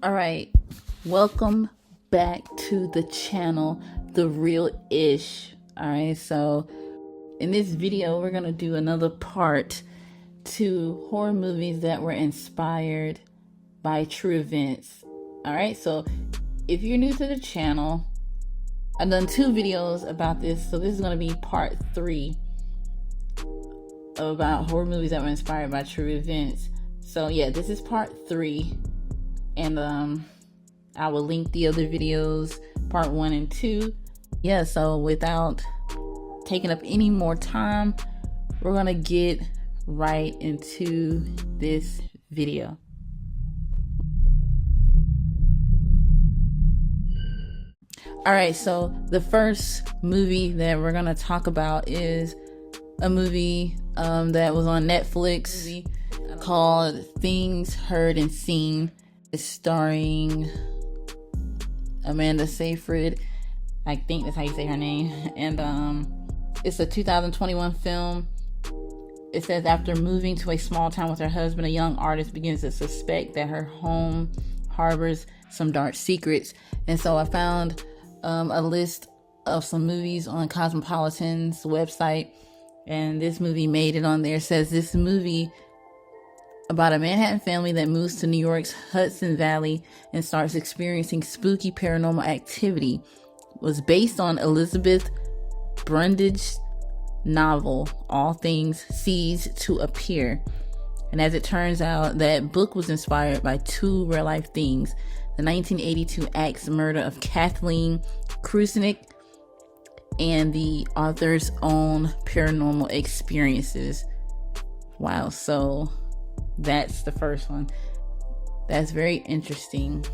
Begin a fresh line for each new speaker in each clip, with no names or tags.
All right, welcome back to the channel, The Real Ish. All right, so in this video, we're gonna do another part to horror movies that were inspired by true events. All right, so if you're new to the channel, I've done 2 videos about this, so this is gonna be part 3 about horror movies that were inspired by true events. So yeah, this is part 3, and I will link the other videos, part 1 and 2. Yeah, so without taking up any more time, we're gonna get right into this video. All right, so the first movie that we're gonna talk about is a movie that was on Netflix called Things Heard and Seen. It's starring Amanda Seyfried. I think that's how you say her name. And it's a 2021 film. It says, after moving to a small town with her husband, a young artist begins to suspect that her home harbors some dark secrets. And so I found a list of some movies on Cosmopolitan's website, and this movie made it on there. It says this movie about a Manhattan family that moves to New York's Hudson Valley and starts experiencing spooky paranormal activity was based on Elizabeth Brundage's novel, All Things Cease to Appear. And as it turns out, that book was inspired by 2 real-life things: the 1982 axe murder of Kathleen Krusnick and the author's own paranormal experiences. Wow, so that's the first one. That's very interesting.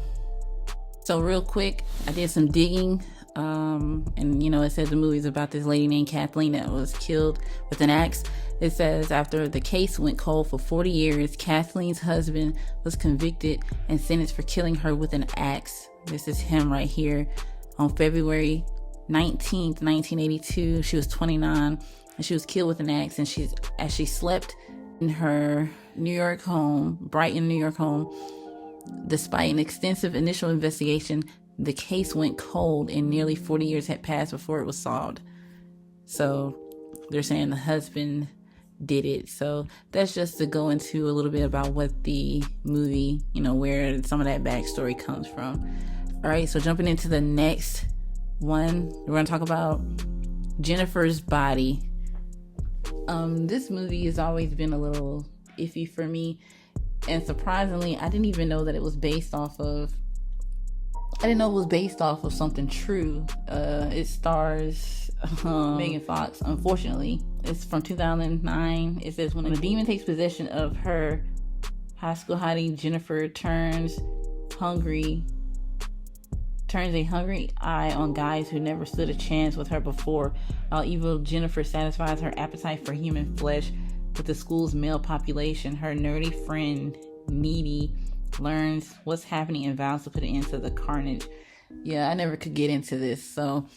So real quick, I did some digging, and it says the movie's about this lady named Kathleen that was killed with an axe. It says, after the case went cold for 40 years, Kathleen's husband was convicted and sentenced for killing her with an axe. This is him right here. On February 19th, 1982, she was 29, and she was killed with an axe. And as she slept in her New York home, Brighton, New York home, despite an extensive initial investigation, the case went cold and nearly 40 years had passed before it was solved. So they're saying the husband did it. So that's just to go into a little bit about what the movie, where some of that backstory comes from. All right, so jumping into the next one, we're going to talk about Jennifer's Body. This movie has always been a little iffy for me, and surprisingly, I didn't even know that it was based off of something true. It stars Megan Fox. Unfortunately, it's from 2009. It says, when a demon takes possession of her, high school hottie Jennifer turns a hungry eye on guys who never stood a chance with her before, while evil Jennifer satisfies her appetite for human flesh with the school's male population. Her nerdy friend, Needy, learns what's happening and vows to put an end to the carnage. Yeah, I never could get into this. So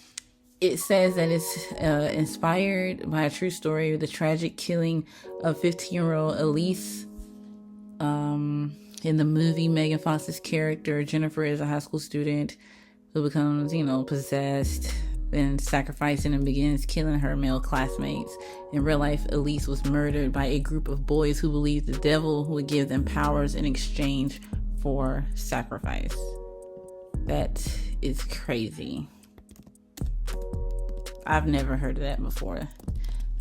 it says that it's inspired by a true story of the tragic killing of 15-year-old Elise. In the movie, Megan Fox's character, Jennifer, is a high school student who becomes, possessed and sacrificing and begins killing her male classmates. In real life, Elise was murdered by a group of boys who believed the devil would give them powers in exchange for sacrifice. That is crazy. I've never heard of that before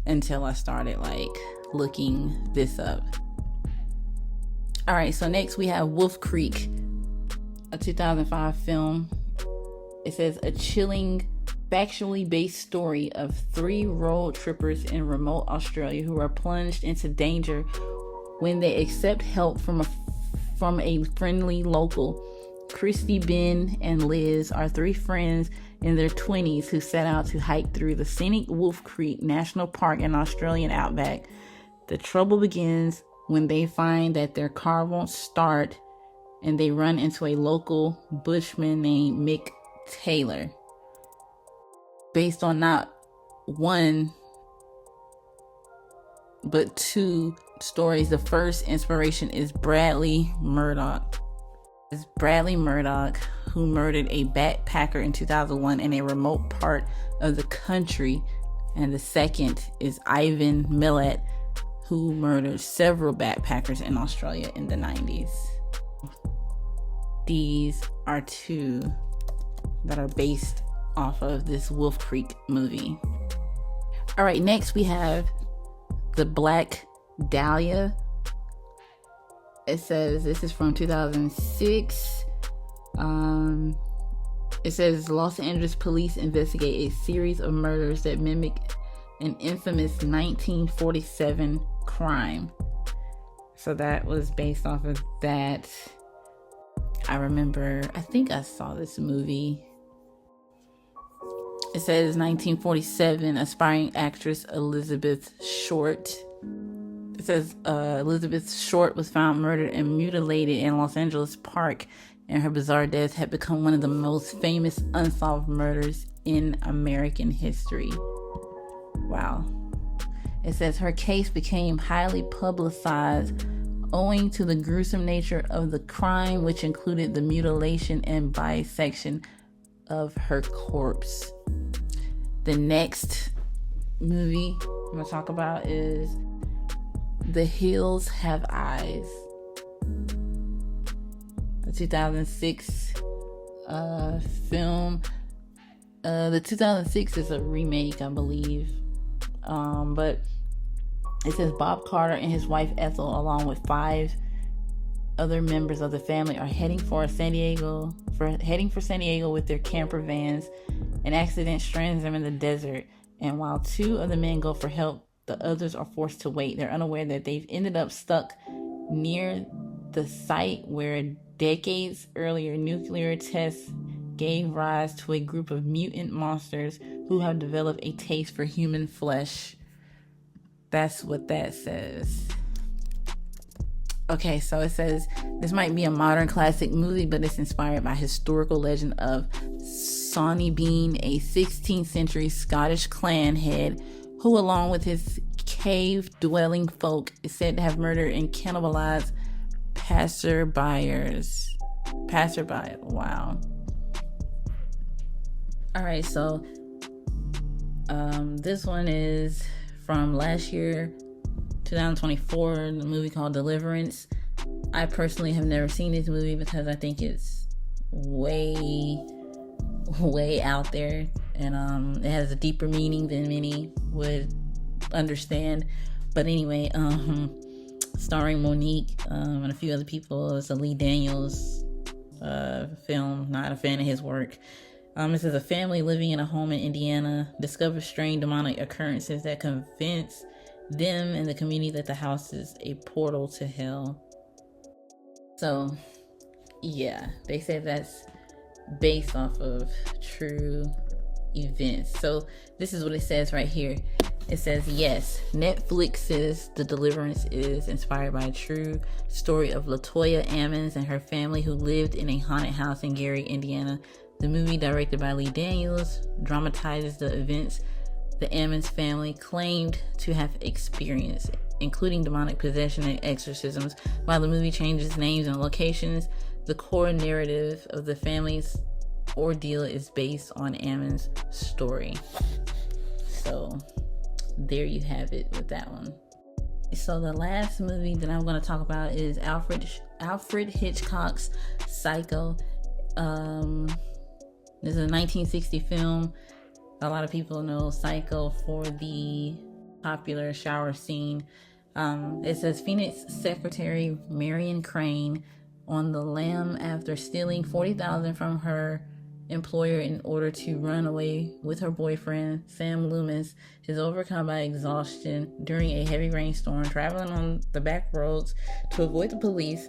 until I started looking this up. All right, so next we have Wolf Creek, a 2005 film. It says, a chilling, factually based story of 3 road trippers in remote Australia who are plunged into danger when they accept help from a friendly local. Christy, Ben, and Liz are 3 friends in their 20s who set out to hike through the scenic Wolf Creek National Park in Australian outback. The trouble begins when they find that their car won't start, and they run into a local bushman named Mick Taylor. Based on not 1 but 2 stories. The first inspiration is Bradley Murdoch. It's Bradley Murdoch, who murdered a backpacker in 2001 in a remote part of the country. And the second is Ivan Millet, who murdered several backpackers in Australia in the 90s. These are two that are based off of this Wolf Creek movie. All right, next we have the Black Dahlia. It says this is from 2006. It says Los Angeles police investigate a series of murders that mimic an infamous 1947 crime. So that was based off of that. I think I saw this movie. It says 1947, aspiring actress Elizabeth Short. It says Elizabeth Short was found murdered and mutilated in Los Angeles Park, and her bizarre death had become one of the most famous unsolved murders in American history. Wow. It says her case became highly publicized owing to the gruesome nature of the crime, which included the mutilation and bisection of her corpse. The next movie I'm going to talk about is The Hills Have Eyes. A 2006 film. The 2006 is a remake, I believe. But it says Bob Carter and his wife Ethel, along with 5 other members of the family, are heading for San Diego with their camper vans. An accident strands them in the desert, and while 2 of the men go for help, the others are forced to wait. They're unaware that they've ended up stuck near the site where decades earlier nuclear tests gave rise to a group of mutant monsters who have developed a taste for human flesh. That's what that says. Okay, so it says this might be a modern classic movie, but it's inspired by historical legend of Sawney Bean, a 16th century Scottish clan head who, along with his cave-dwelling folk, is said to have murdered and cannibalized passerby. Wow. All right, so this one is from last year, 2024, the movie called Deliverance. I personally have never seen this movie because I think it's way out there, and it has a deeper meaning than many would understand. But anyway, starring Monique and a few other people. It's a Lee Daniels film. Not a fan of his work. This is a family living in a home in Indiana discovers strange demonic occurrences that convince them and the community that the house is a portal to hell. So, yeah, they say that's based off of true events. So, this is what it says right here. It says, yes, Netflix's The Deliverance is inspired by a true story of LaToya Ammons and her family who lived in a haunted house in Gary, Indiana. The movie, directed by Lee Daniels, dramatizes the events the Ammons family claimed to have experienced, including demonic possession and exorcisms. While the movie changes names and locations, the core narrative of the family's ordeal is based on Ammons' story. So, there you have it with that one. So the last movie that I'm going to talk about is Alfred Hitchcock's Psycho. This is a 1960 film. A lot of people know Psycho for the popular shower scene. It says Phoenix secretary Marion Crane, on the lam after stealing $40,000 from her employer in order to run away with her boyfriend Sam Loomis, is overcome by exhaustion during a heavy rainstorm. Traveling on the back roads to avoid the police,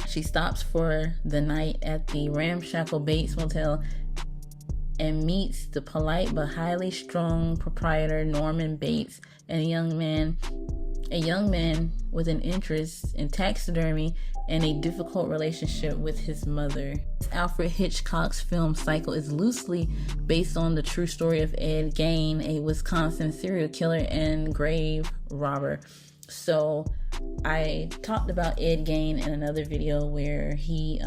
she stops for the night at the ramshackle Bates Motel and meets the polite but highly strung proprietor Norman Bates and a young man with an interest in taxidermy and a difficult relationship with his mother. Alfred Hitchcock's film Psycho is loosely based on the true story of Ed Gein, a Wisconsin serial killer and grave robber. So I talked about Ed Gein in another video where he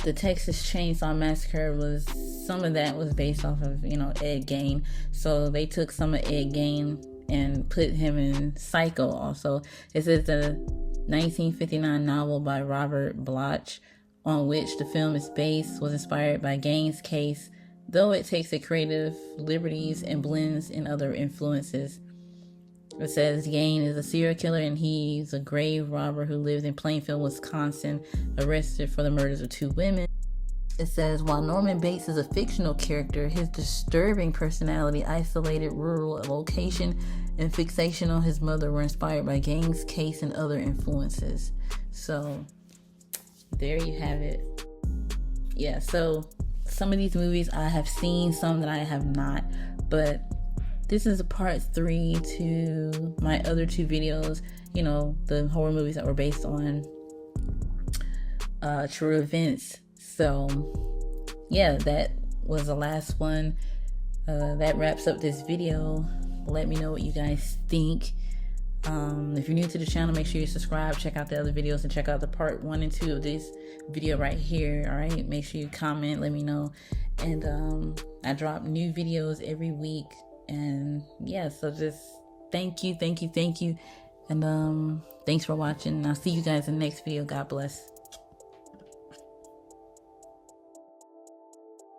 the Texas Chainsaw Massacre was, some of that was based off of, Ed Gein. So they took some of Ed Gein and put him in Psycho also. This is the 1959 novel by Robert Bloch, on which the film is based, was inspired by Gein's case, though it takes the creative liberties and blends in other influences. It says Gein is a serial killer and he's a grave robber who lives in Plainfield, Wisconsin, arrested for the murders of 2 women. It says, while Norman Bates is a fictional character, his disturbing personality, isolated rural location, and fixation on his mother were inspired by Gein's case and other influences. So, there you have it. Yeah, so some of these movies I have seen, some that I have not, but this is a part 3 to my other 2 videos, the horror movies that were based on true events. So, yeah, that was the last one. That wraps up this video. Let me know what you guys think. If you're new to the channel, make sure you subscribe, check out the other videos, and check out the part 1 and 2 of this video right here. All right, make sure you comment, let me know. And I drop new videos every week. And yeah, so just thank you. And thanks for watching. I'll see you guys in the next video. God bless.